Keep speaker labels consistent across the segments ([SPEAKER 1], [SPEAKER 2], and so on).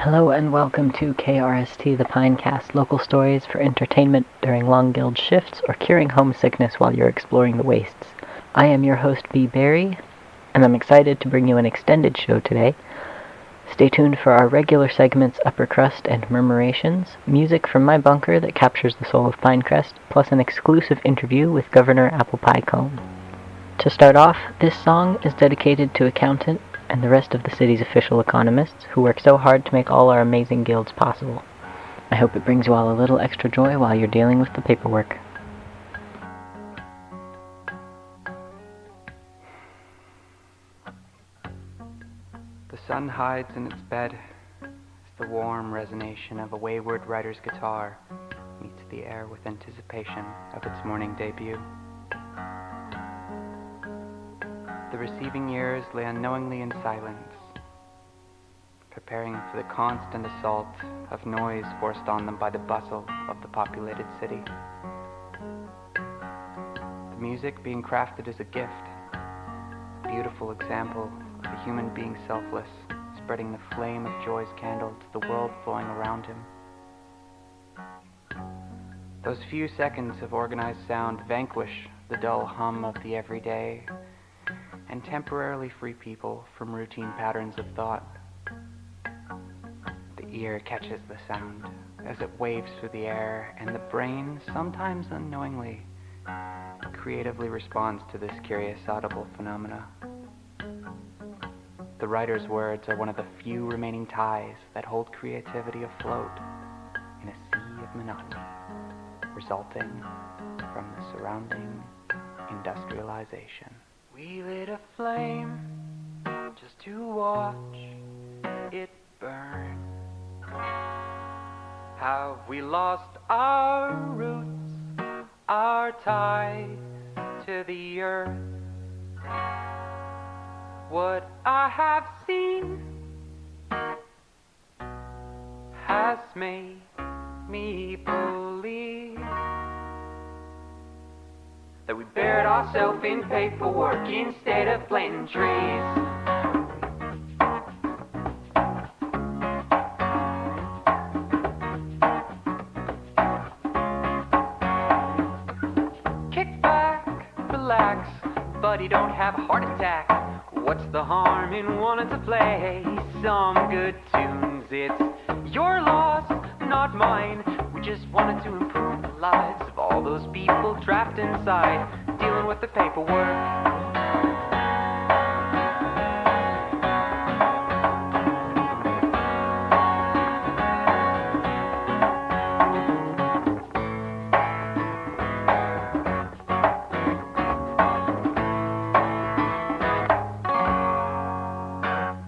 [SPEAKER 1] Hello and welcome to K-RST The Pinecast, local stories for entertainment during long guild shifts or curing homesickness while you're exploring the wastes. I am your host BeeeBerry, and I'm excited to bring you an extended show today. Stay tuned for our regular segments Upper Crust and Murmurations, music from my bunker that captures the soul of Pinecrest, plus an exclusive interview with Governor ApplePieComb. To start off, this song is dedicated to Accountant and the rest of the city's official economists who work so hard to make all our amazing guilds possible. I hope it brings you all a little extra joy while you're dealing with the paperwork.
[SPEAKER 2] The sun hides in its bed as the warm resonation of a wayward writer's guitar meets the air with anticipation of its morning debut. The receiving ears lay unknowingly in silence, preparing for the constant assault of noise forced on them by the bustle of the populated city. The music being crafted as a gift, a beautiful example of a human being selfless, spreading the flame of joy's candle to the world flowing around him. Those few seconds of organized sound vanquish the dull hum of the everyday and temporarily free people from routine patterns of thought. The ear catches the sound as it waves through the air, and the brain, sometimes unknowingly, creatively responds to this curious audible phenomena. The writer's words are one of the few remaining ties that hold creativity afloat in a sea of monotony, resulting from the surrounding industrialization. We lit a flame just to watch it burn. Have we lost our roots, our ties to the earth? What I have seen has made me believe that we buried ourselves in paperwork instead of planting trees. Kick back, relax, buddy, don't have a heart attack. What's the harm in wanting to play some good tunes? It's your loss, not mine. We just wanted to improve the lives of all those people trapped inside, dealing with the paperwork.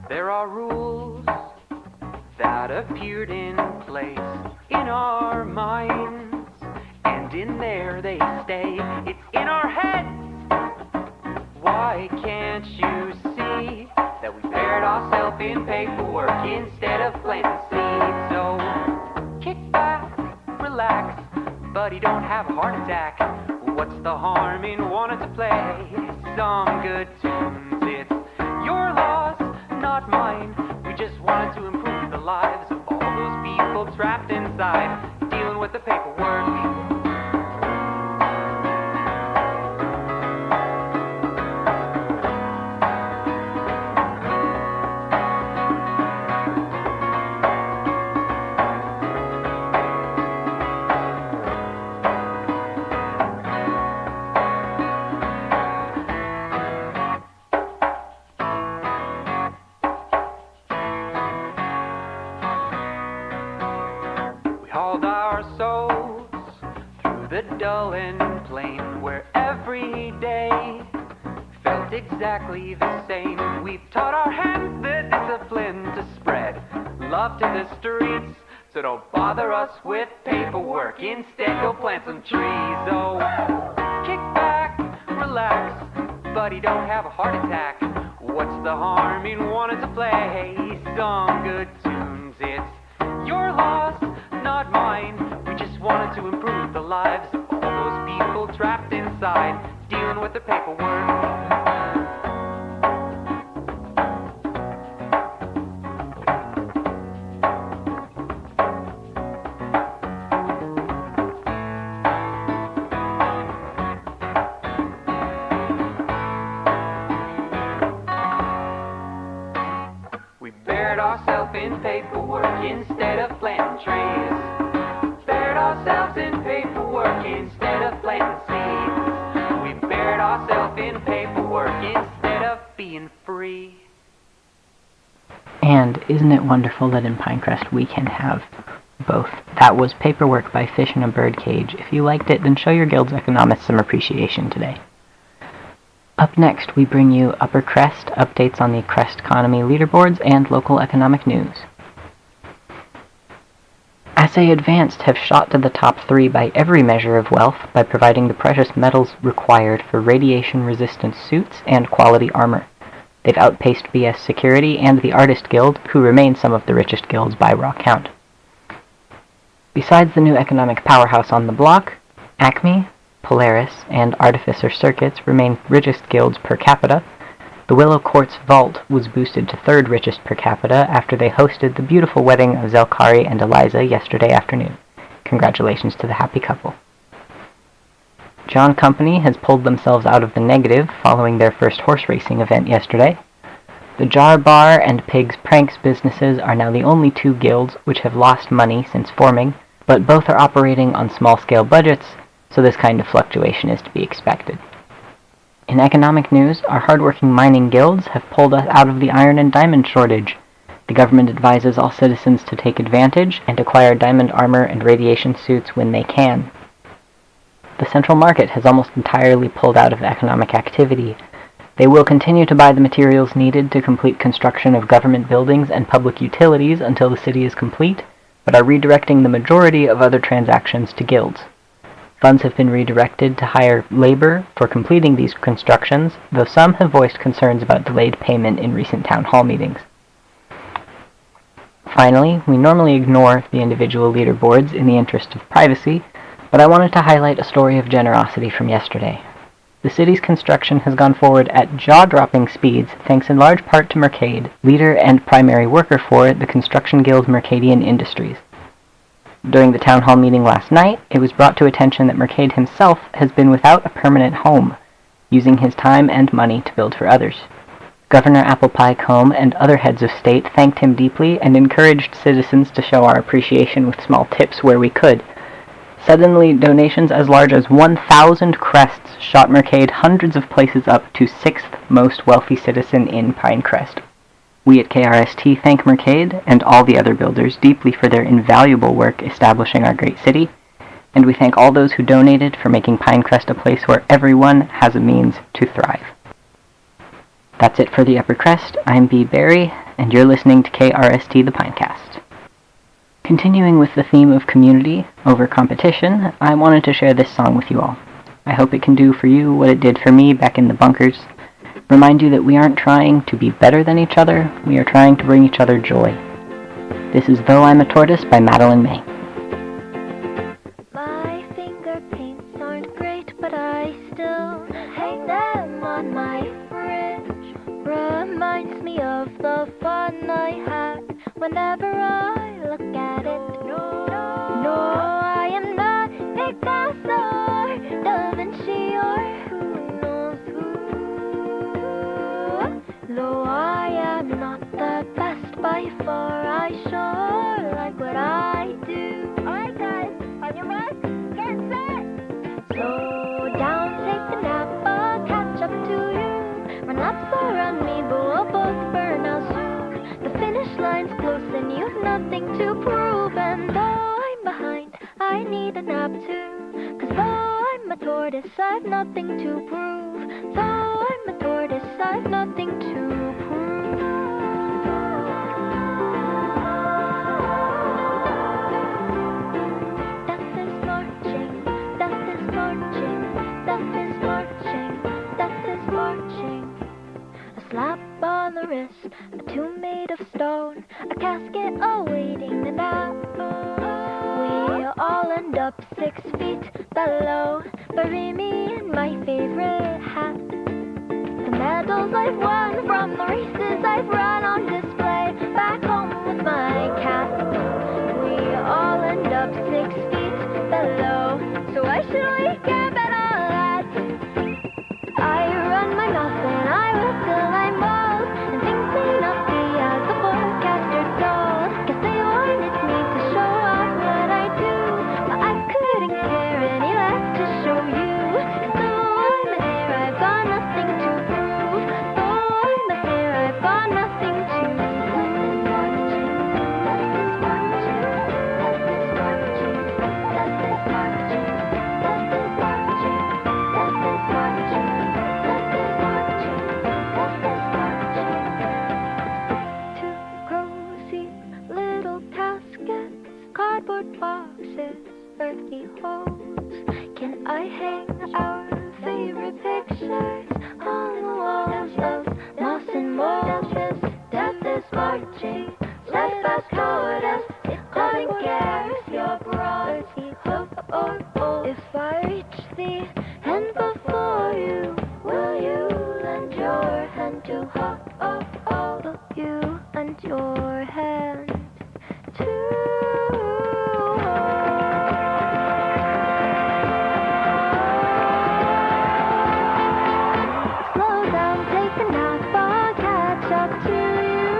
[SPEAKER 2] There are rules that appeared in place in our minds, and in there they stay. It's in our heads. Why can't you see that we buried ourselves in paperwork instead of planting seeds? So kick back, relax, buddy, don't have a heart attack. What's the harm in wanting to play some good tunes? It's your loss, not mine. We just wanted to improve the lives of all those people trapped inside, dealing with the paperwork. Hauled our souls through the dull and plain, where every day felt exactly the same. We've taught our hands the discipline to spread love to the streets, so don't bother us with paperwork. Instead, go plant some trees. So kick back, relax, buddy, don't have a heart attack. What's the harm in wanting to play some good tunes? It's your loss, not mine. We just wanted to improve the lives of all those people trapped inside, dealing with the paperwork. We buried ourselves in paperwork instead of planting trees. Buried ourselves in paperwork instead of planting seeds. We buried ourselves in paperwork instead of being free.
[SPEAKER 1] And isn't it wonderful that in Pinecrest we can have both? That was Paperwork by Fish in a Birdcage. If you liked it, then show your guild's economists some appreciation today. Up next, we bring you Upper Crest, updates on the Crest economy leaderboards, and local economic news. Assay Advanced have shot to the top 3 by every measure of wealth by providing the precious metals required for radiation-resistant suits and quality armor. They've outpaced BS Security and the Artist Guild, who remain some of the richest guilds by raw count. Besides the new economic powerhouse on the block, Acme, Polaris, and Artificer Circuits remain richest guilds per capita. The Willow Quartz Vault was boosted to 3rd richest per capita after they hosted the beautiful wedding of Zelkari and Eliza yesterday afternoon. Congratulations to the happy couple. John Company has pulled themselves out of the negative following their first horse racing event yesterday. The Jar Bar and Pigs Pranks businesses are now the only 2 guilds which have lost money since forming, but both are operating on small-scale budgets, so this kind of fluctuation is to be expected. In economic news, our hardworking mining guilds have pulled us out of the iron and diamond shortage. The government advises all citizens to take advantage and acquire diamond armor and radiation suits when they can. The central market has almost entirely pulled out of economic activity. They will continue to buy the materials needed to complete construction of government buildings and public utilities until the city is complete, but are redirecting the majority of other transactions to guilds. Funds have been redirected to hire labor for completing these constructions, though some have voiced concerns about delayed payment in recent town hall meetings. Finally, we normally ignore the individual leaderboards in the interest of privacy, but I wanted to highlight a story of generosity from yesterday. The city's construction has gone forward at jaw-dropping speeds, thanks in large part to Mercade, leader and primary worker for the construction guild Mercadian Industries. During the town hall meeting last night, it was brought to attention that Mercade himself has been without a permanent home, using his time and money to build for others. Governor ApplePieComb and other heads of state thanked him deeply and encouraged citizens to show our appreciation with small tips where we could. Suddenly, donations as large as 1,000 crests shot Mercade hundreds of places up to 6th most wealthy citizen in Pinecrest. We at K-RST thank Mercade and all the other builders deeply for their invaluable work establishing our great city, and we thank all those who donated for making Pinecrest a place where everyone has a means to thrive. That's it for the Upper Crest. I'm BeeeBerry, and you're listening to K-RST The Pinecast. Continuing with the theme of community over competition, I wanted to share this song with you all. I hope it can do for you what it did for me back in the bunkers. Remind you that we aren't trying to be better than each other, we are trying to bring each other joy. This is Tho I'm A Tortoise by Madilyn Mei.
[SPEAKER 3] My finger paints aren't great, but I still hang them on my fridge. Reminds me of the fun I had whenever I look at it. No, I am not Picasso or Da Vinci or who knows who. Though I am not the best by far, I sure like what I do. Alright guys, on your mark, get set! Slow down, take a nap, I'll catch up to you. Run laps around me, but we'll both burn out soon. The finish line's close and you've nothing to prove. And though I'm behind, I need a nap too. 'Cause though I'm a tortoise, I've nothing to prove. Though I'm a tortoise, I've nothing to prove. Death is marching, death is marching, death is marching, death is marching. A slap on the wrist, a tomb made of stone, a casket awaiting the nap. We all end up 6 feet below. Bury me in my favorite hat. The medals I've won from the races I've run on display back home with my cat. We all end up 6 feet below, so why should we care about all that? I run my mouth and I will till I'm bald, and things may not be as before. cardboard boxes, earthy holes. Can I hang our favorite pictures on the walls of moss and mold? Death is marching, let us toward us. Nothing cares if you're broad, hook or bold. If I reach the end before you, will you lend your hand to hop? Will you lend your hand to slow down, take a nap, I'll catch up to you.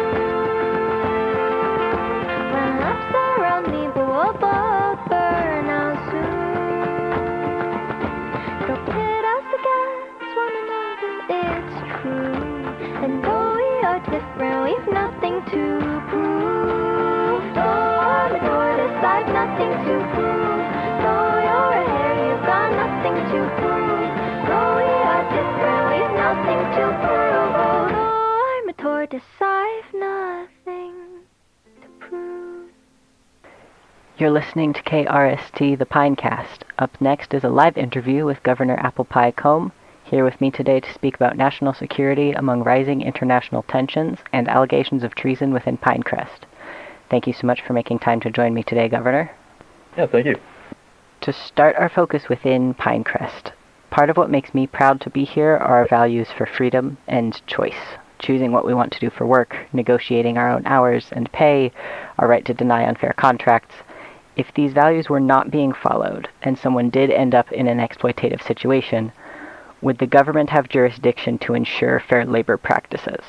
[SPEAKER 3] When laps around me, but we'll both burn out soon. So pit us against one another, it's true. And though we are different, we've nothing to prove. Though I'm a tortoise, I've nothing to prove. Though you're a hare, you've got nothing to prove. Though we are different, we've nothing to prove. Oh, though I'm a tortoise, I've nothing to prove.
[SPEAKER 1] You're listening to K-RST The Pinecast. Up next is a live interview with Governor ApplePieComb, here with me today to speak about national security among rising international tensions and allegations of treason within Pinecrest. Thank you so much for making time to join me today, Governor.
[SPEAKER 4] Yeah, thank you.
[SPEAKER 1] To start our focus within Pinecrest, part of what makes me proud to be here are our values for freedom and choice, choosing what we want to do for work, negotiating our own hours and pay, our right to deny unfair contracts. If these values were not being followed, and someone did end up in an exploitative situation, would the government have jurisdiction to ensure fair labor practices?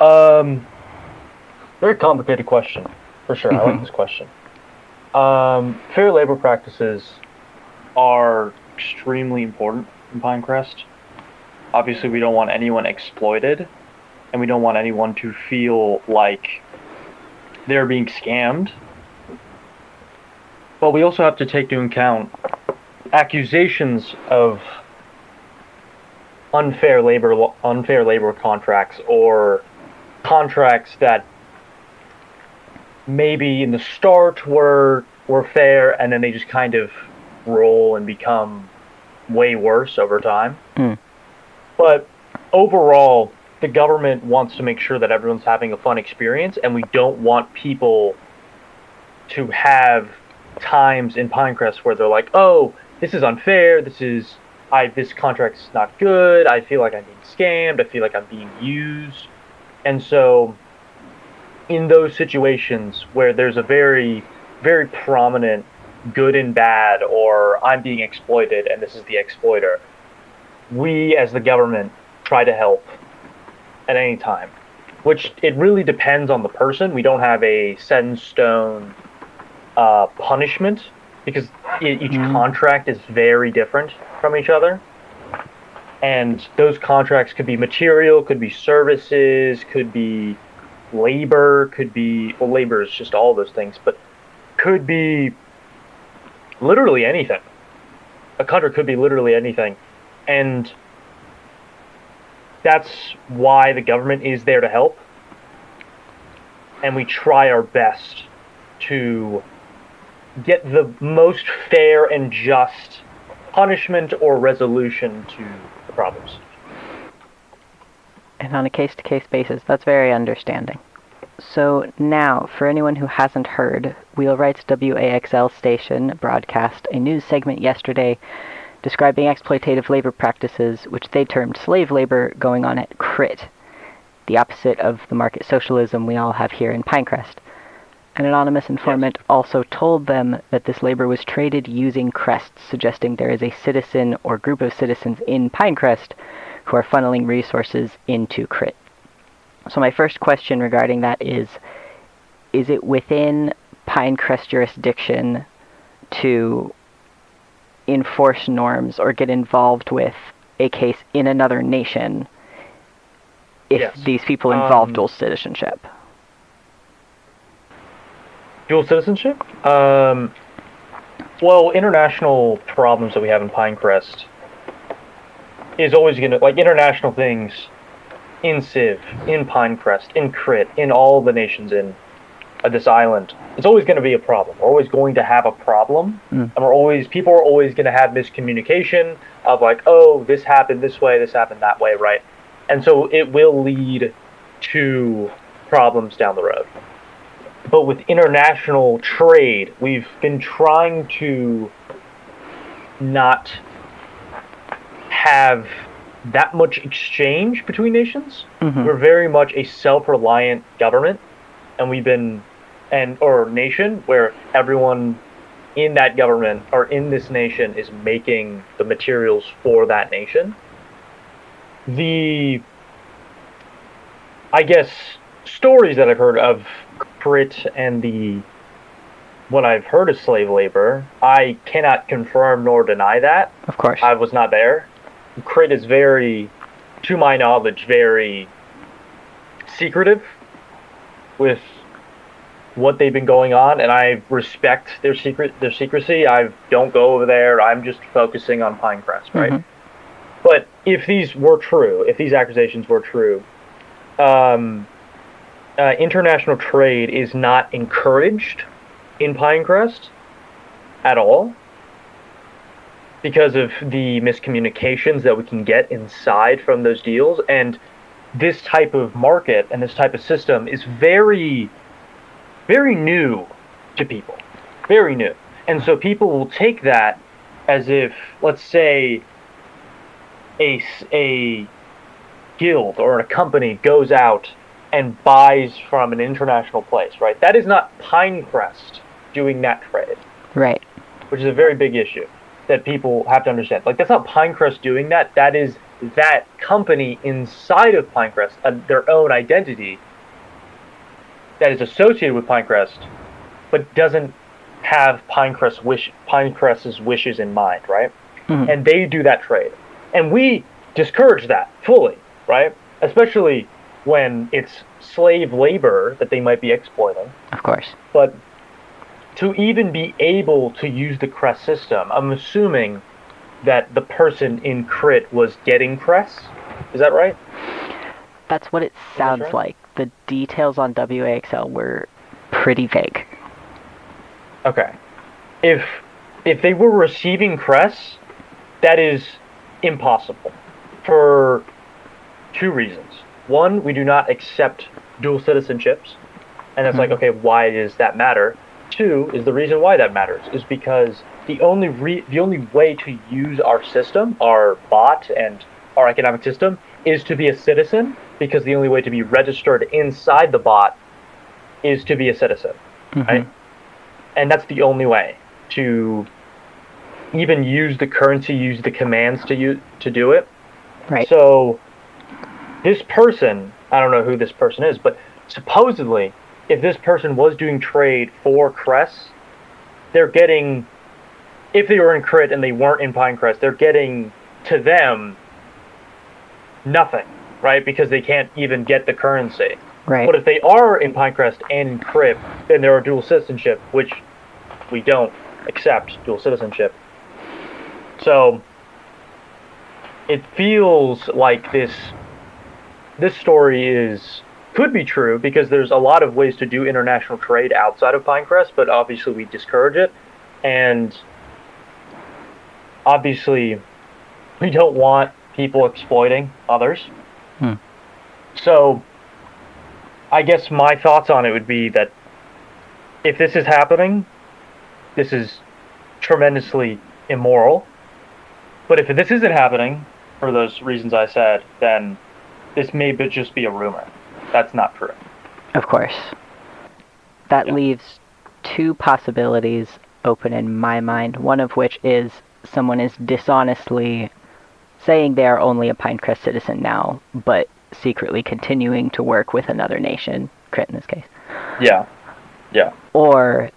[SPEAKER 4] Very complicated question, for sure. I like this question. Fair labor practices are extremely important in Pinecrest. Obviously, we don't want anyone exploited, and we don't want anyone to feel like they're being scammed. But we also have to take into account accusations of unfair labor contracts, or contracts that maybe in the start were fair, and then they just kind of roll and become way worse over time. But overall, the government wants to make sure that everyone's having a fun experience, and we don't want people to have times in Pinecrest where they're like, oh, this is unfair, this contract's not good, I feel like I'm being scammed, I feel like I'm being used. And so in those situations where there's a very, very prominent good and bad, or I'm being exploited and this is the exploiter, we as the government try to help at any time, which it really depends on the person. We don't have a set in stone punishment, because each contract is very different from each other. And those contracts could be material, could be services, could be labor, labor is just all those things, but could be literally anything. A contract could be literally anything. And that's why the government is there to help. And we try our best to get the most fair and just punishment or resolution to the problems.
[SPEAKER 1] And on a case-to-case basis, that's very understanding. So now, for anyone who hasn't heard, Wheelwright's WAXL station broadcast a news segment yesterday describing exploitative labor practices, which they termed slave labor, going on at CRIT, the opposite of the market socialism we all have here in Pinecrest. An anonymous informant also told them that this labor was traded using crests, suggesting there is a citizen or group of citizens in Pinecrest who are funneling resources into CRIT. So my first question regarding that is it within Pinecrest jurisdiction to enforce norms or get involved with a case in another nation if these people involve dual citizenship?
[SPEAKER 4] Dual citizenship? Well, international problems that we have in Pinecrest is always going to, like, international things in Civ, in Pinecrest, in Crit, in all the nations in this island, it's always going to be a problem. We're always going to have a problem, and people are always going to have miscommunication of like, oh, this happened this way, this happened that way, right? And so it will lead to problems down the road. But with international trade, we've been trying to not have that much exchange between nations. We're very much a self-reliant government, and or nation where everyone in that government or in this nation is making the materials for that nation. I guess, stories that I've heard of Crit and what I've heard of slave labor, I cannot confirm nor deny that.
[SPEAKER 1] Of course.
[SPEAKER 4] I was not there. Crit is very, to my knowledge, very secretive with what they've been going on, and I respect their secrecy. I don't go over there. I'm just focusing on Pinecrest, right? But if these were true, if these accusations were true, international trade is not encouraged in Pinecrest at all because of the miscommunications that we can get inside from those deals. And this type of market and this type of system is very, very new to people. Very new. And so people will take that as if, let's say, a guild or a company goes out and buys from an international place, right? That is not Pinecrest doing that trade.
[SPEAKER 1] Right.
[SPEAKER 4] Which is a very big issue that people have to understand. Like, that's not Pinecrest doing that. That is that company inside of Pinecrest, their own identity that is associated with Pinecrest, but doesn't have Pinecrest's wishes in mind, right? And they do that trade. And we discourage that fully, right? Especially when it's slave labor that they might be exploiting.
[SPEAKER 1] Of course.
[SPEAKER 4] But to even be able to use the Crest system, I'm assuming that the person in Crit was getting Crest. Is that right?
[SPEAKER 1] That's what it sounds like. The details on WAXL were pretty vague.
[SPEAKER 4] Okay. If they were receiving Crest, that is impossible for two reasons. One, we do not accept dual citizenships, and it's like, okay, why does that matter? Two is the reason why that matters is because the only way to use our system, our bot and our economic system, is to be a citizen, because the only way to be registered inside the bot is to be a citizen, right? And that's the only way to even use the currency, use the commands to do it.
[SPEAKER 1] Right.
[SPEAKER 4] So this person, I don't know who this person is, but supposedly, if this person was doing trade for Crest, they're getting, if they were in Crit and they weren't in Pinecrest, they're getting, to them, nothing, right? Because they can't even get the currency.
[SPEAKER 1] Right.
[SPEAKER 4] But if they are in Pinecrest and in Crit, then they're a dual citizenship, which we don't accept dual citizenship. So it feels like this story could be true, because there's a lot of ways to do international trade outside of Pinecrest, but obviously we discourage it, and obviously we don't want people exploiting others. So I guess my thoughts on it would be that if this is happening, this is tremendously immoral. But if this isn't happening, for those reasons I said, then this may just be a rumor. That's not true.
[SPEAKER 1] Of course. That leaves two possibilities open in my mind, one of which is someone is dishonestly saying they are only a Pinecrest citizen now, but secretly continuing to work with another nation, Crit in this case.
[SPEAKER 4] Yeah.
[SPEAKER 1] Or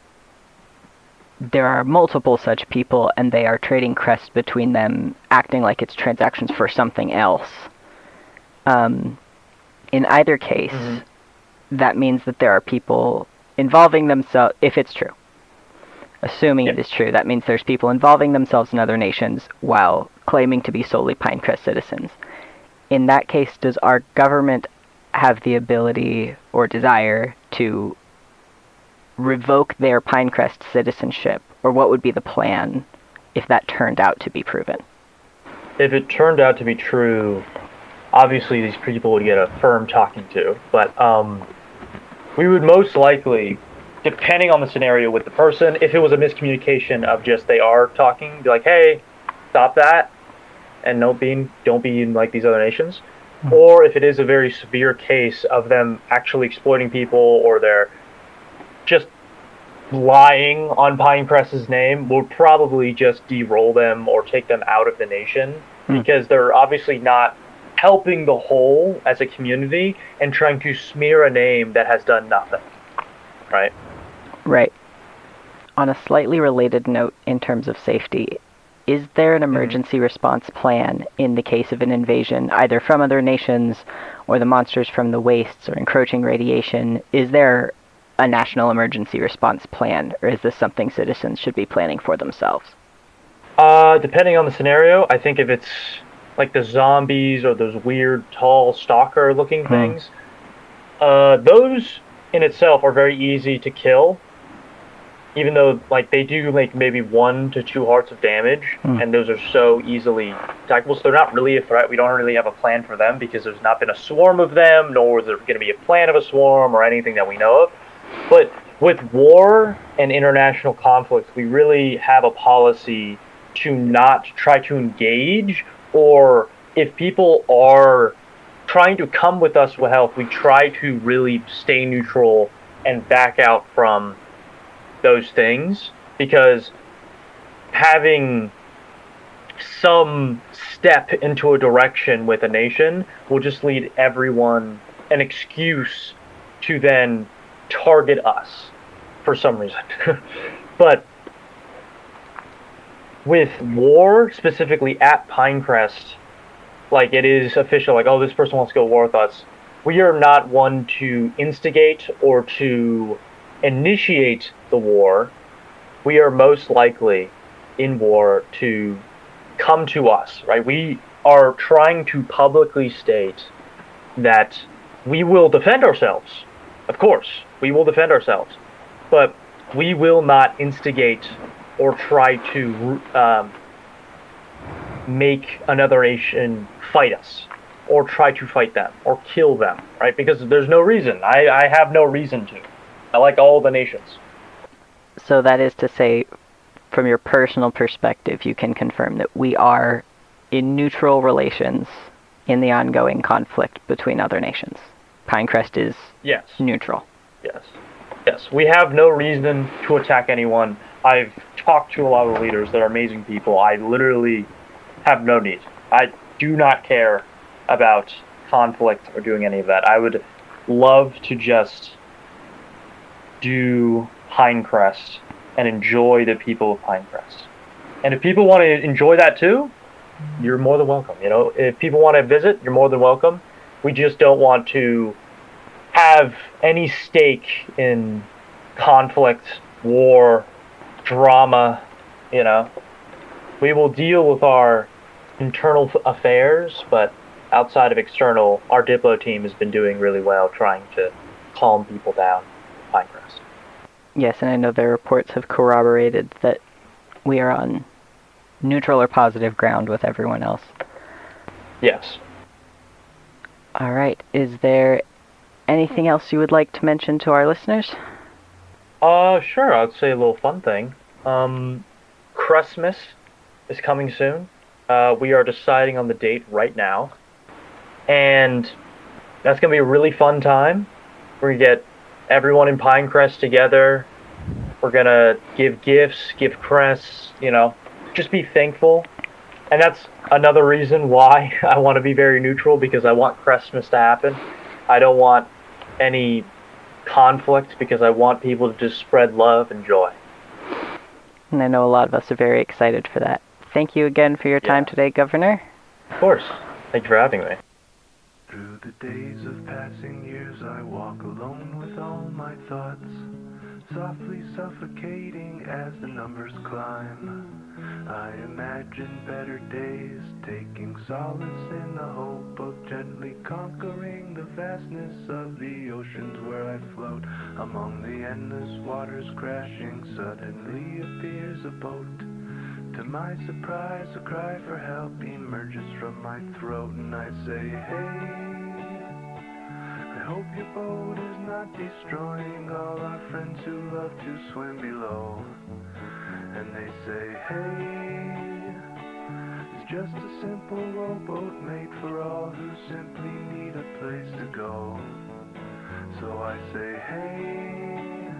[SPEAKER 1] there are multiple such people, and they are trading Crest between them, acting like it's transactions for something else. In either case, that means that there are people involving themselves, if it's true. Assuming it is true, that means there's people involving themselves in other nations while claiming to be solely Pinecrest citizens. In that case, does our government have the ability or desire to revoke their Pinecrest citizenship, or what would be the plan if that turned out to be proven?
[SPEAKER 4] If it turned out to be true, obviously these people would get a firm talking to, but we would most likely, depending on the scenario with the person, if it was a miscommunication of just they are talking, be like, hey, stop that, and don't be in like these other nations. Or if it is a very severe case of them actually exploiting people, or they're just lying on Pinecrest's name, we'll probably just de-roll them or take them out of the nation, because they're obviously not helping the whole as a community and trying to smear a name that has done nothing. Right?
[SPEAKER 1] Right. On a slightly related note in terms of safety, is there an emergency response plan in the case of an invasion, either from other nations or the monsters from the wastes or encroaching radiation? Is there a national emergency response plan, or is this something citizens should be planning for themselves?
[SPEAKER 4] Depending on the scenario, I think if it's like the zombies or those weird, tall, stalker-looking things, those in itself are very easy to kill, even though like they do like maybe 1 to 2 hearts of damage, and those are so easily attackable, so they're not really a threat. We don't really have a plan for them because there's not been a swarm of them, nor is there going to be a plan of a swarm or anything that we know of. But with war and international conflict, we really have a policy to not try to engage, or if people are trying to come with us with help, we try to really stay neutral and back out from those things, because having some step into a direction with a nation will just lead everyone an excuse to then target us for some reason. But with war, specifically at Pinecrest, like it is official, like, oh, this person wants to go to war with us, we are not one to instigate or to initiate the war. We are most likely in war to come to us, right? We are trying to publicly state that we will defend ourselves. Of course, we will defend ourselves, but we will not instigate or try to make another nation fight us, or try to fight them, or kill them, right? Because there's no reason. I have no reason to. I like all the nations.
[SPEAKER 1] So that is to say, from your personal perspective, you can confirm that we are in neutral relations in the ongoing conflict between other nations. Pinecrest is neutral.
[SPEAKER 4] Yes. We have no reason to attack anyone. I've talked to a lot of leaders that are amazing people. I literally have no need. I do not care about conflict or doing any of that. I would love to just do Pinecrest and enjoy the people of Pinecrest. And if people want to enjoy that too, you're more than welcome. You know, if people want to visit, you're more than welcome. We just don't want to have any stake in conflict, war, drama, you know. We will deal with our internal affairs, but outside of external, our Diplo team has been doing really well trying to calm people down in Pinecrest.
[SPEAKER 1] Yes, and I know their reports have corroborated that we are on neutral or positive ground with everyone else.
[SPEAKER 4] Yes.
[SPEAKER 1] All right. Is there anything else you would like to mention to our listeners?
[SPEAKER 4] Sure. I'd say a little fun thing. Christmas is coming soon. We are deciding on the date right now. And that's going to be a really fun time. We're going to get everyone in Pinecrest together. We're going to give gifts, give crests, you know, just be thankful. And that's another reason why I want to be very neutral, because I want Christmas to happen. I don't want any conflict, because I want people to just spread love and joy.
[SPEAKER 1] And I know a lot of us are very excited for that. Thank you again for your time today, Governor.
[SPEAKER 4] Of course. Thank you for having me.
[SPEAKER 5] Through the days of passing years, I walk alone with all my thoughts. softly suffocating as the numbers climb. I imagine better days, taking solace in the hope of gently conquering the vastness of the oceans where I float. Among the endless waters crashing, suddenly appears a boat. To my surprise, a cry for help emerges from my throat, and I say, hey, I hope your boat is not destroying all our friends who love to swim below. And they say, hey, it's just a simple rowboat made for all who simply need a place to go. So I say, hey,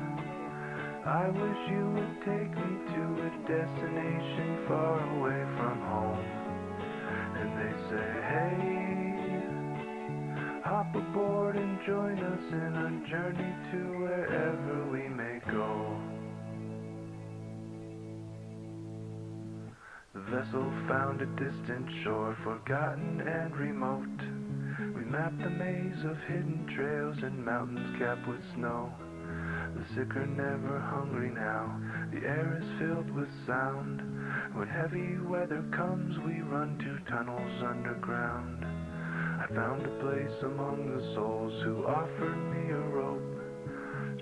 [SPEAKER 5] I wish you would take me to a destination far away from home. And they say, hey, hop aboard and join us in a journey to wherever we may go. The vessel found a distant shore, forgotten and remote. We mapped the maze of hidden trails and mountains capped with snow. The sick are never hungry now, the air is filled with sound. When heavy weather comes, we run to tunnels underground. I found a place among the souls who offered me a rope.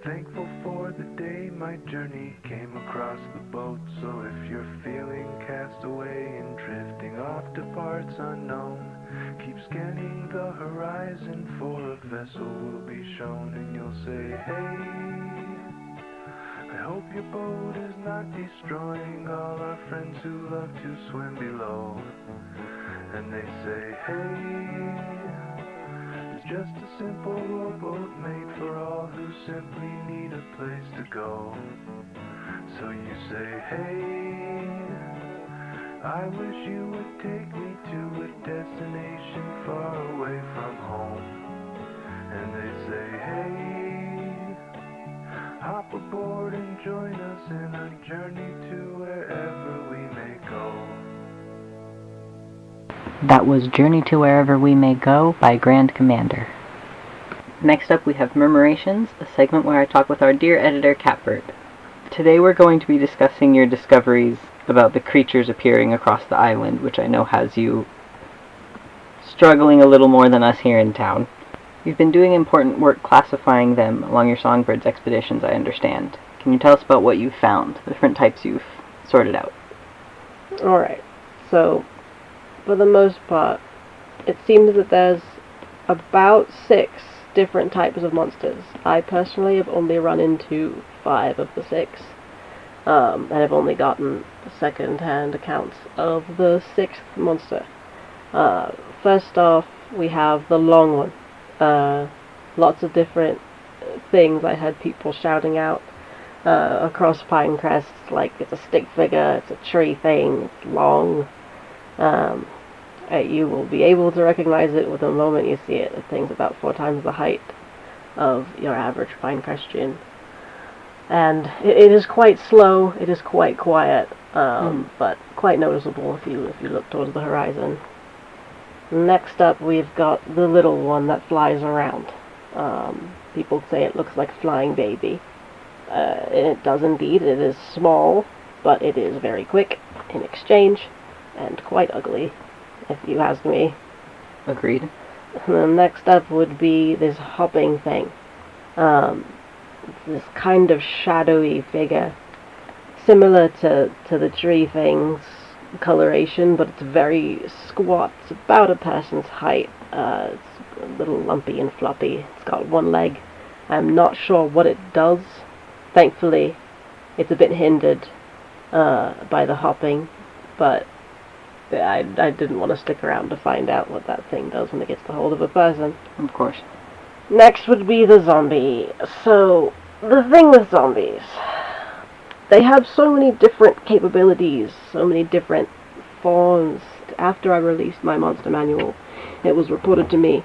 [SPEAKER 5] Thankful for the day my journey came across the boat. So if you're feeling cast away and drifting off to parts unknown, keep scanning the horizon for a vessel will be shown. And you'll say, hey, I hope your boat is not destroying all our friends who love to swim below. And they say, hey, it's just a simple rowboat made for all who simply need a place to go. So you say, hey, I wish you would take me to a destination far away from home. And they say, hey, hop aboard and join us in a journey to wherever we may go.
[SPEAKER 1] That was Journey to Wherever We May Go by Grand Commander. Next up we have Murmurations, a segment where I talk with our dear editor Catbird. Today we're going to be discussing your discoveries about the creatures appearing across the island, which I know has you struggling a little more than us here in town. You've been doing important work classifying them along your songbirds expeditions, I understand. Can you tell us about what you've found, the different types you've sorted out?
[SPEAKER 6] Alright, so for the most part, it seems that there's about 6 different types of monsters. I personally have only run into 5 of the 6, and I've only gotten second-hand accounts of the 6th monster. First off, we have the long one. Lots of different things I heard people shouting out across Pinecrest, like it's a stick figure, it's a tree thing, it's long. You will be able to recognize it with the moment you see it. The thing's about 4 times the height of your average Pinecrestian. And it is quite slow, it is quite quiet, but quite noticeable if you look towards the horizon. Next up, we've got the little one that flies around. People say it looks like a flying baby. It does indeed. It is small, but it is very quick in exchange, and quite ugly, if you ask me.
[SPEAKER 1] Agreed.
[SPEAKER 6] And then next up would be this hopping thing. This kind of shadowy figure, similar to the tree thing's coloration, but it's very squat. It's about a person's height. It's a little lumpy and floppy. It's got 1 leg. I'm not sure what it does. Thankfully, it's a bit hindered by the hopping, but I didn't want to stick around to find out what that thing does when it gets a hold of a person.
[SPEAKER 1] Of course.
[SPEAKER 6] Next would be the zombie. So, the thing with zombies, they have so many different capabilities, so many different forms. After I released my monster manual, it was reported to me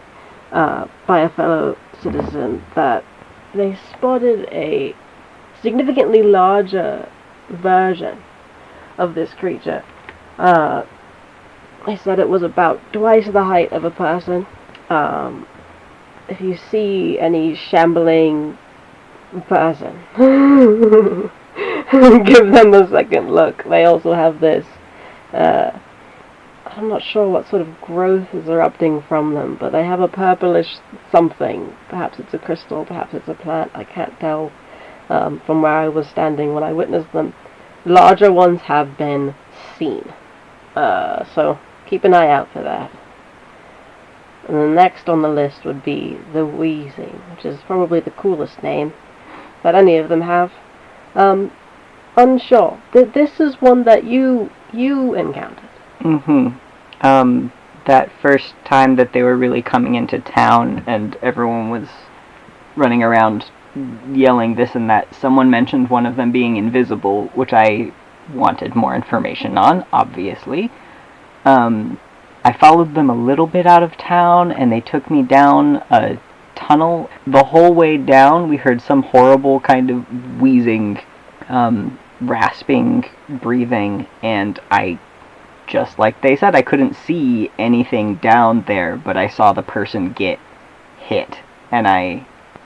[SPEAKER 6] by a fellow citizen that they spotted a significantly larger version of this creature. They said it was about twice the height of a person. If you see any shambling person. Give them a second look. They also have this, I'm not sure what sort of growth is erupting from them, but they have a purplish something. Perhaps it's a crystal, perhaps it's a plant, I can't tell from where I was standing when I witnessed them. Larger ones have been seen, so keep an eye out for that. And the next on the list would be the Wheezing, which is probably the coolest name that any of them have. Unsure. This is one that you encountered.
[SPEAKER 1] That first time that they were really coming into town and everyone was running around yelling this and that, someone mentioned one of them being invisible, which I wanted more information on, obviously. I followed them a little bit out of town, and they took me down a tunnel. The whole way down, we heard some horrible kind of wheezing, rasping, breathing, and just like they said, I couldn't see anything down there, but I saw the person get hit, and I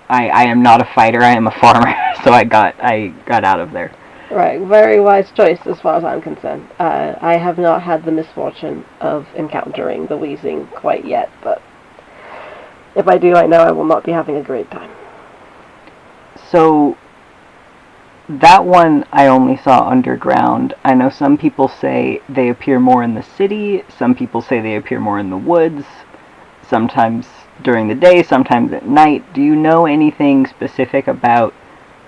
[SPEAKER 1] am not a fighter, I am a farmer, so I got out of there.
[SPEAKER 6] Right, very wise choice as far as I'm concerned. I have not had the misfortune of encountering the Wheezing quite yet, but if I do, I know I will not be having a great time.
[SPEAKER 1] So, that one I only saw underground. I know some people say they appear more in the city, some people say they appear more in the woods, sometimes during the day, sometimes at night. Do you know anything specific about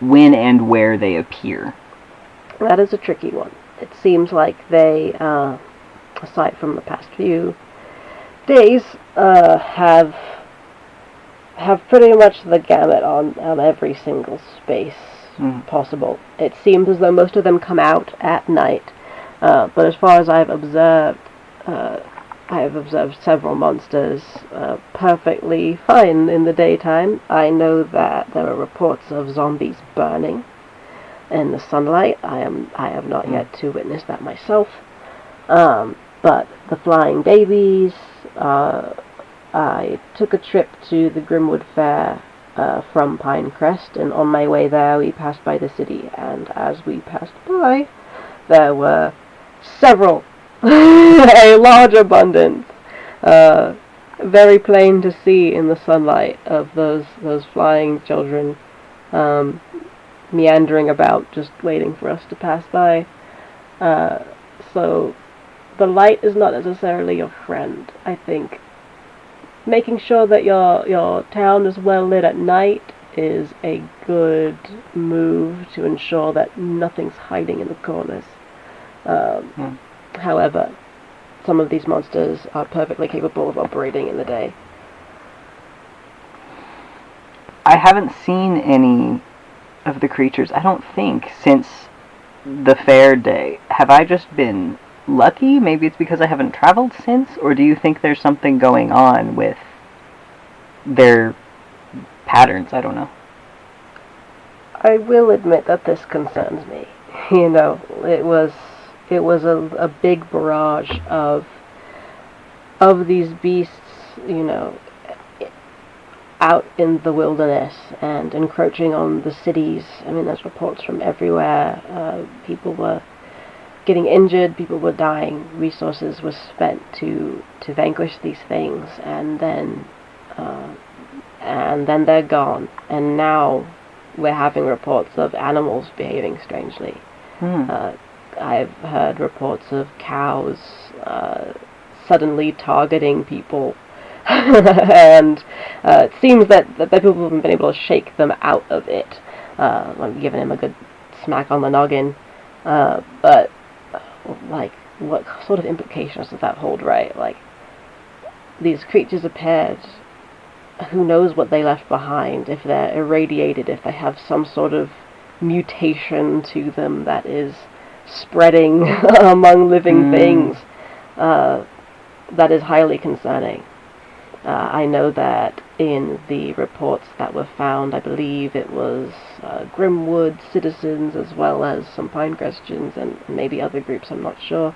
[SPEAKER 1] when and where they appear?
[SPEAKER 6] That is a tricky one. It seems like they, aside from the past few days, have pretty much the gamut on every single space possible. It seems as though most of them come out at night, but as far as I've observed, I have observed several monsters perfectly fine in the daytime. I know that there are reports of zombies burning in the sunlight. I have not yet to witness that myself. But the flying babies, I took a trip to the Grimwood Fair from Pinecrest, and on my way there we passed by the city, and as we passed by, there were several, a large abundance, very plain to see in the sunlight of those flying children, meandering about, just waiting for us to pass by. So the light is not necessarily your friend. I think making sure that your town is well lit at night is a good move to ensure that nothing's hiding in the corners. However, some of these monsters are perfectly capable of operating in the day.
[SPEAKER 1] I haven't seen any of the creatures, I don't think, since the fair day. Have I just been lucky? Maybe it's because I haven't traveled since? Or do you think there's something going on with their patterns? I don't know.
[SPEAKER 6] I will admit that this concerns me. You know, it was a big barrage of these beasts, you know, out in the wilderness and encroaching on the cities. I mean, there's reports from everywhere. People were getting injured, people were dying, resources were spent to vanquish these things, and then they're gone. And now we're having reports of animals behaving strangely. I've heard reports of cows suddenly targeting people. And it seems that people haven't been able to shake them out of it. I'm giving him a good smack on the noggin. But, like, what sort of implications does that hold, right? Like, these creatures appeared. Who knows what they left behind, if they're irradiated, if they have some sort of mutation to them that is spreading among living things. That is highly concerning. I know that in the reports that were found, I believe it was Grimwood citizens as well as some Pinecrestians and maybe other groups, I'm not sure,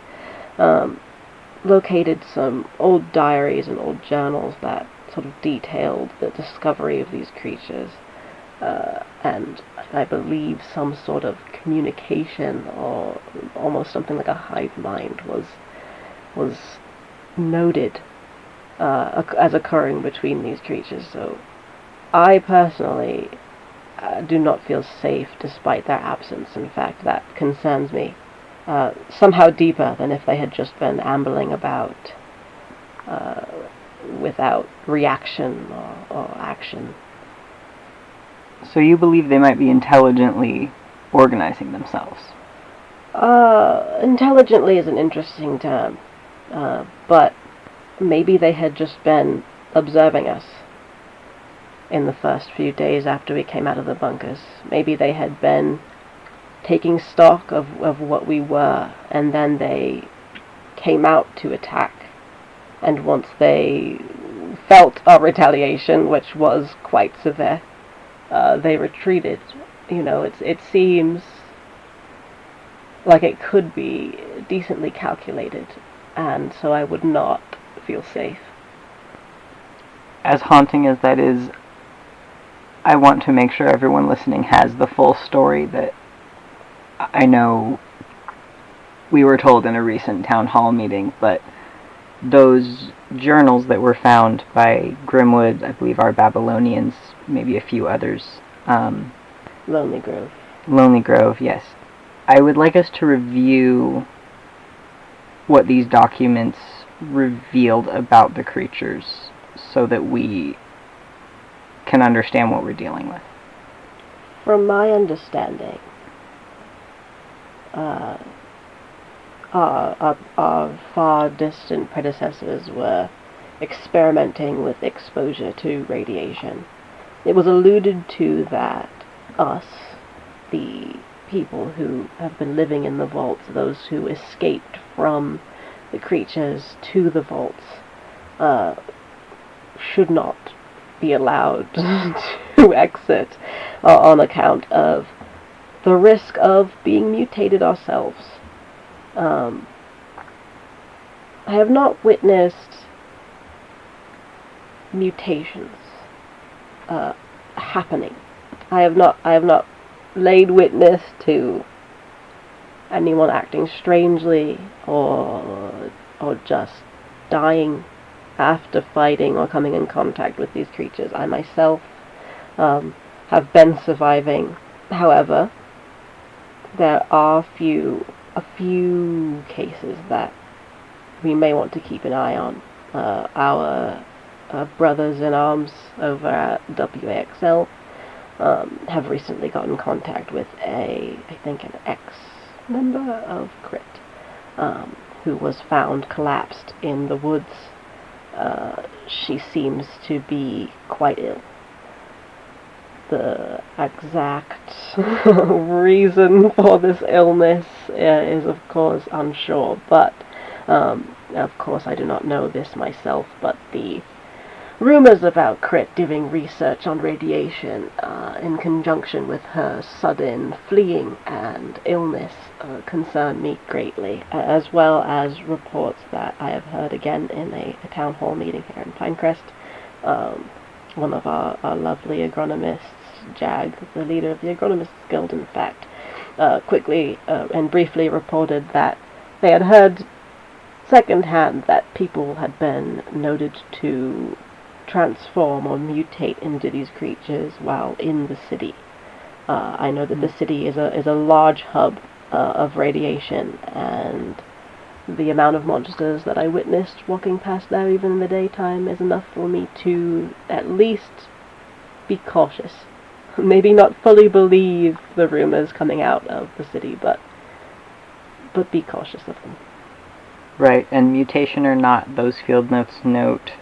[SPEAKER 6] located some old diaries and old journals that sort of detailed the discovery of these creatures. and I believe some sort of communication or almost something like a hive mind was noted as occurring between these creatures. So I personally do not feel safe despite their absence. In fact, that concerns me somehow deeper than if they had just been ambling about without reaction or action.
[SPEAKER 1] So you believe they might be intelligently organizing themselves?
[SPEAKER 6] Intelligently is an interesting term, but maybe they had just been observing us in the first few days after we came out of the bunkers. Maybe they had been taking stock of what we were, and then they came out to attack. And once they felt our retaliation, which was quite severe, they retreated. You know, it seems like it could be decently calculated, and so I would not feel safe.
[SPEAKER 1] As haunting as that is, I want to make sure everyone listening has the full story that I know we were told in a recent town hall meeting, but those journals that were found by Grimwood, I believe are Babylonians, maybe a few others.
[SPEAKER 6] Lonely Grove.
[SPEAKER 1] Lonely Grove, yes. I would like us to review what these documents revealed about the creatures so that we can understand what we're dealing with.
[SPEAKER 6] From my understanding, our far distant predecessors were experimenting with exposure to radiation. It was alluded to that us, the people who have been living in the vaults, those who escaped from the creatures to the vaults, should not be allowed to exit on account of the risk of being mutated ourselves. I have not witnessed mutations happening. I have not laid witness to anyone acting strangely or just dying after fighting or coming in contact with these creatures. I myself have been surviving. However, there are a few cases that we may want to keep an eye on. Our brothers in arms over at WAXL have recently got in contact with I think an ex-member of Crit, who was found collapsed in the woods. She seems to be quite ill. The exact reason for this illness is of course unsure, but of course I do not know this myself, but the rumors about Crit doing research on radiation in conjunction with her sudden fleeing and illness concern me greatly, as well as reports that I have heard again in a town hall meeting here in Pinecrest. One of our lovely agronomists, Jag, the leader of the Agronomists Guild, in fact, quickly and briefly reported that they had heard secondhand that people had been noted to transform or mutate into these creatures while in the city. I know that the city is a large hub of radiation, and the amount of monsters that I witnessed walking past there even in the daytime is enough for me to at least be cautious. Maybe not fully believe the rumors coming out of the city, but be cautious of them.
[SPEAKER 1] Right, and mutation or not, those field notes note,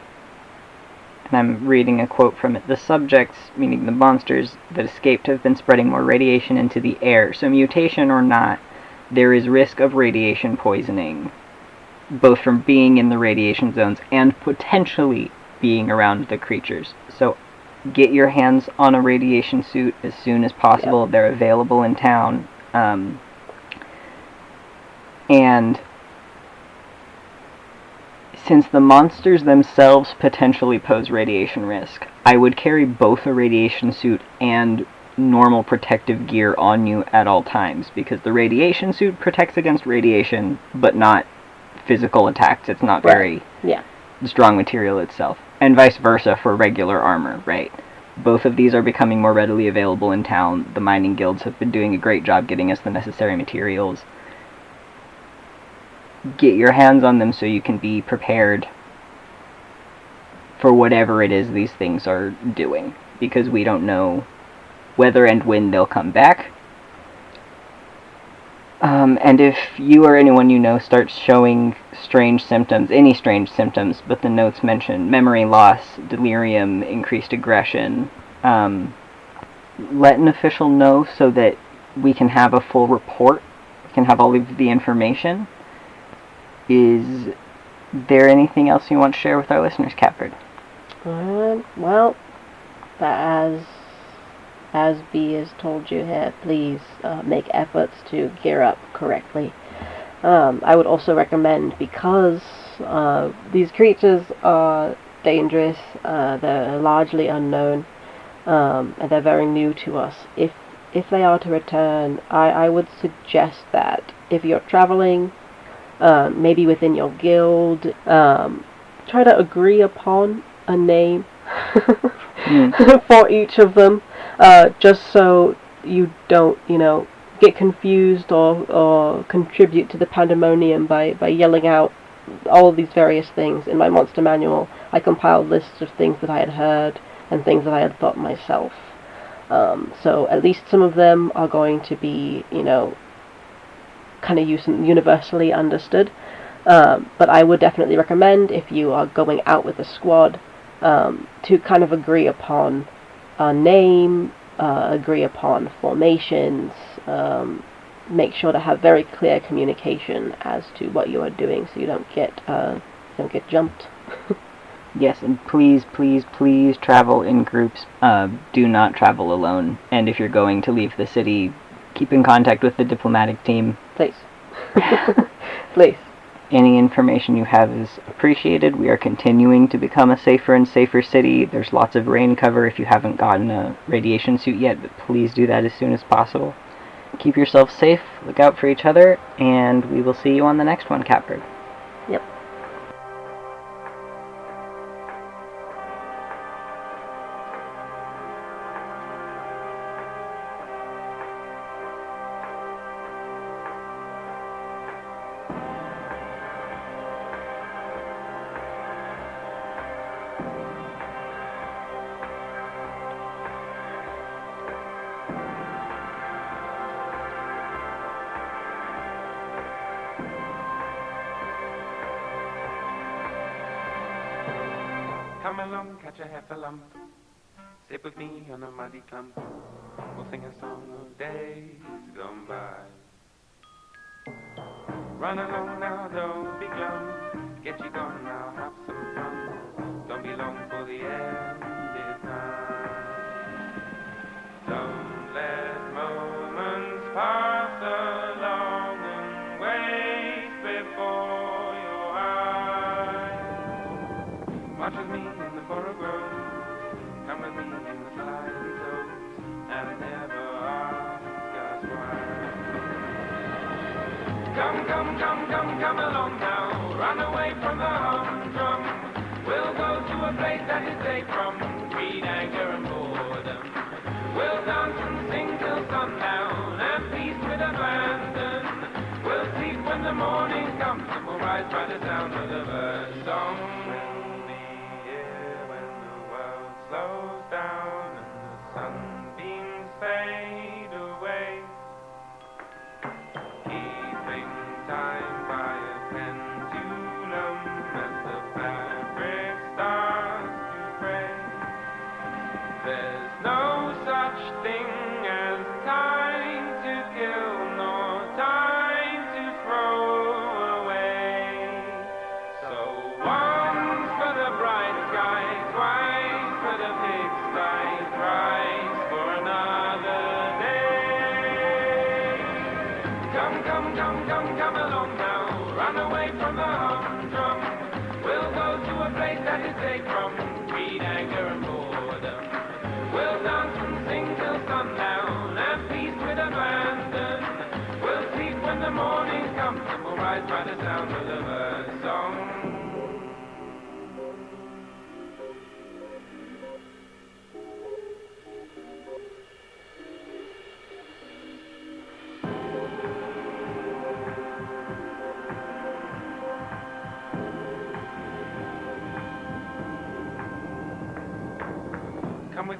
[SPEAKER 1] and I'm reading a quote from it, the subjects, meaning the monsters that escaped, have been spreading more radiation into the air. So mutation or not, there is risk of radiation poisoning, both from being in the radiation zones and potentially being around the creatures. So get your hands on a radiation suit as soon as possible. Yep. They're available in town. And since the monsters themselves potentially pose radiation risk, I would carry both a radiation suit and normal protective gear on you at all times, because the radiation suit protects against radiation, but not physical attacks. It's not very strong material itself. And vice versa for regular armor, right? Both of these are becoming more readily available in town. The mining guilds have been doing a great job getting us the necessary materials. Get your hands on them so you can be prepared for whatever it is these things are doing, because we don't know whether and when they'll come back. And if you or anyone you know starts showing strange symptoms, any strange symptoms, but the notes mention memory loss, delirium, increased aggression, let an official know so that we can have a full report, we can have all of the information. Is there anything else you want to share with our listeners, Catbird?
[SPEAKER 6] Well, as Bee has told you here, please make efforts to gear up correctly. I would also recommend, because these creatures are dangerous, they're largely unknown, and they're very new to us. If they are to return, I would suggest that if you're traveling, maybe within your guild, try to agree upon a name for each of them, just so you don't, get confused or contribute to the pandemonium by yelling out all of these various things. In my monster manual, I compiled lists of things that I had heard and things that I had thought myself. So at least some of them are going to be, kind of universally understood. But I would definitely recommend, if you are going out with a squad, to kind of agree upon a name, agree upon formations, make sure to have very clear communication as to what you are doing, so you don't get jumped.
[SPEAKER 1] Yes, and please, please, please travel in groups. Do not travel alone. And if you're going to leave the city, keep in contact with the diplomatic team.
[SPEAKER 6] Please. Please.
[SPEAKER 1] Any information you have is appreciated. We are continuing to become a safer and safer city. There's lots of rain cover if you haven't gotten a radiation suit yet, but please do that as soon as possible. Keep yourself safe, look out for each other, and we will see you on the next one, Catbird.
[SPEAKER 6] Yep.
[SPEAKER 2] Come along, catch a heffalump, sip with me on a muddy clump. We'll sing a song of days gone by. Run along now, don't be glum. Get you gone now, have some fun. Don't be long for the end is nigh. Don't let moments pass along and waste before your eyes. March with me in the forest grove. Come with me in the sliding toes, and never ask us why. Come, come, come, come, come along now. Run away from the humdrum. We'll go to a place that is safe from greed, anger, and boredom. We'll dance and sing till sundown, and peace with abandon. We'll sleep when the morning comes, and we'll rise by the sound of the bird song. We'll be here when the world slows down and the sunbeams fade away. Keeping time by a pendulum as the fabric starts to fray. There's no such thing as time to kill, nor time to throw away. So once for the bright sky, twice for the pigsty, thrice for another day. Come, come, come, come, come along now. Run away from the humdrum. We'll go to a place that is safe from greed, anger, and boredom. We'll dance and sing till sundown.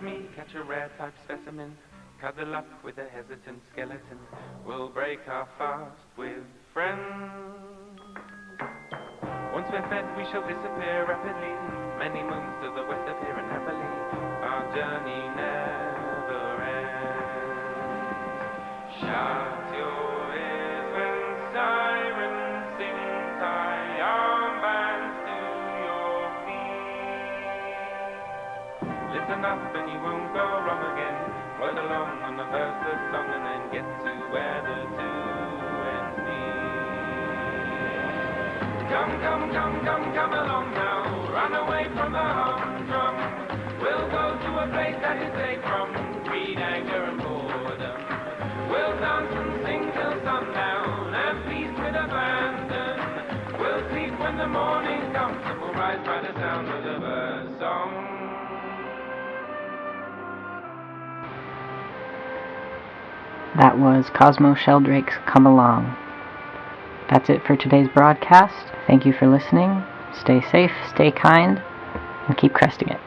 [SPEAKER 2] me catch a rare type specimen, cuddle up with a hesitant skeleton. We'll break our fast with friends. Once we're fed, we shall disappear rapidly. Many moons to the west of here and happily. Our journey never ends. Shut your ears when sirens sing. Tie armbands to your feet. Listen up and you won't go wrong again. Ride along on the verse of song and then get to where the two ends meet. Come, come, come, come, come along now. Run away from the humdrum. We'll go to a place that is safe from greed, anger and boredom. We'll dance and sing till sundown and feast with abandon. We'll sleep when the morning comes and we'll rise by the sound of the bird song.
[SPEAKER 1] That was Cosmo Sheldrake's Come Along. That's it for today's broadcast. Thank you for listening. Stay safe, stay kind, and keep cresting it.